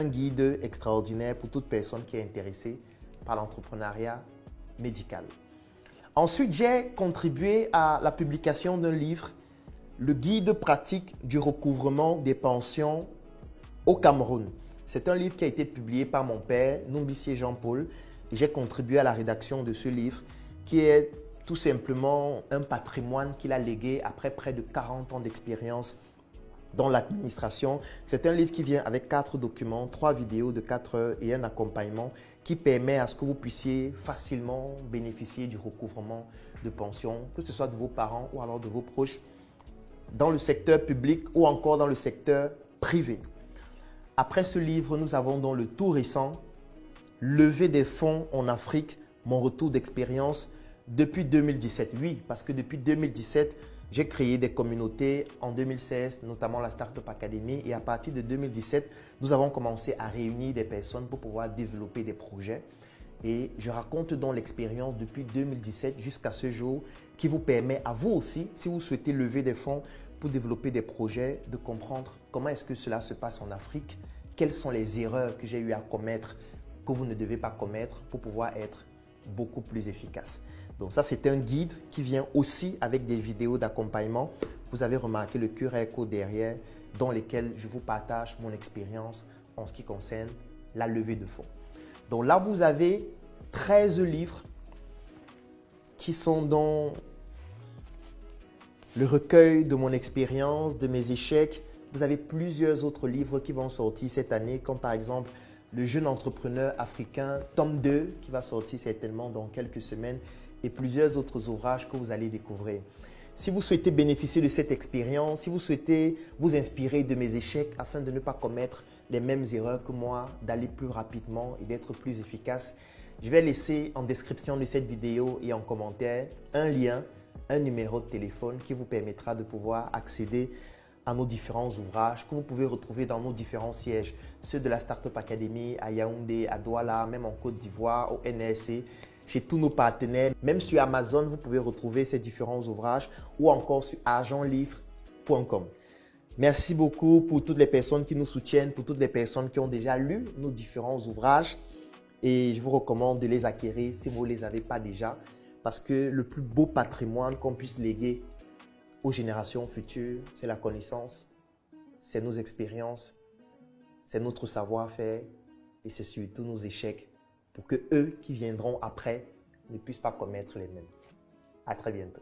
Un guide extraordinaire pour toute personne qui est intéressée par l'entrepreneuriat médical. Ensuite, j'ai contribué à la publication d'un livre, le guide pratique du recouvrement des pensions au Cameroun. C'est un livre qui a été publié par mon père, Numbissier Jean-Paul, et j'ai contribué à la rédaction de ce livre qui est tout simplement un patrimoine qu'il a légué après près de 40 ans d'expérience dans l'administration. C'est un livre qui vient avec 4 documents, 3 vidéos de 4 heures et un accompagnement qui permet à ce que vous puissiez facilement bénéficier du recouvrement de pension, que ce soit de vos parents ou alors de vos proches, dans le secteur public ou encore dans le secteur privé. Après ce livre, nous avons donc le tout récent « Lever des fonds en Afrique, mon retour d'expérience depuis 2017 ». Oui, parce que depuis 2017, j'ai créé des communautés en 2016, notamment la Startup Academy. Et à partir de 2017, nous avons commencé à réunir des personnes pour pouvoir développer des projets. Et je raconte donc l'expérience depuis 2017 jusqu'à ce jour qui vous permet à vous aussi, si vous souhaitez lever des fonds pour développer des projets, de comprendre comment est-ce que cela se passe en Afrique, quelles sont les erreurs que j'ai eu à commettre, que vous ne devez pas commettre pour pouvoir être beaucoup plus efficace. Donc ça, c'est un guide qui vient aussi avec des vidéos d'accompagnement. Vous avez remarqué le QR code derrière dans lesquels je vous partage mon expérience en ce qui concerne la levée de fonds. Donc là, vous avez 13 livres qui sont dans le recueil de mon expérience, de mes échecs. Vous avez plusieurs autres livres qui vont sortir cette année, comme par exemple le jeune entrepreneur africain, tome 2, qui va sortir certainement dans quelques semaines, et plusieurs autres ouvrages que vous allez découvrir. Si vous souhaitez bénéficier de cette expérience, si vous souhaitez vous inspirer de mes échecs afin de ne pas commettre les mêmes erreurs que moi, d'aller plus rapidement et d'être plus efficace, je vais laisser en description de cette vidéo et en commentaire un lien, un numéro de téléphone qui vous permettra de pouvoir accéder à nos différents ouvrages que vous pouvez retrouver dans nos différents sièges, ceux de la Startup Academy à Yaoundé, à Douala, même en Côte d'Ivoire, au NRC, chez tous nos partenaires. Même sur Amazon, vous pouvez retrouver ces différents ouvrages ou encore sur argentlivre.com. Merci beaucoup pour toutes les personnes qui nous soutiennent, pour toutes les personnes qui ont déjà lu nos différents ouvrages. Et je vous recommande de les acquérir si vous ne les avez pas déjà, parce que le plus beau patrimoine qu'on puisse léguer aux générations futures, c'est la connaissance, c'est nos expériences, c'est notre savoir-faire et c'est surtout nos échecs pour que eux qui viendront après ne puissent pas commettre les mêmes. À très bientôt.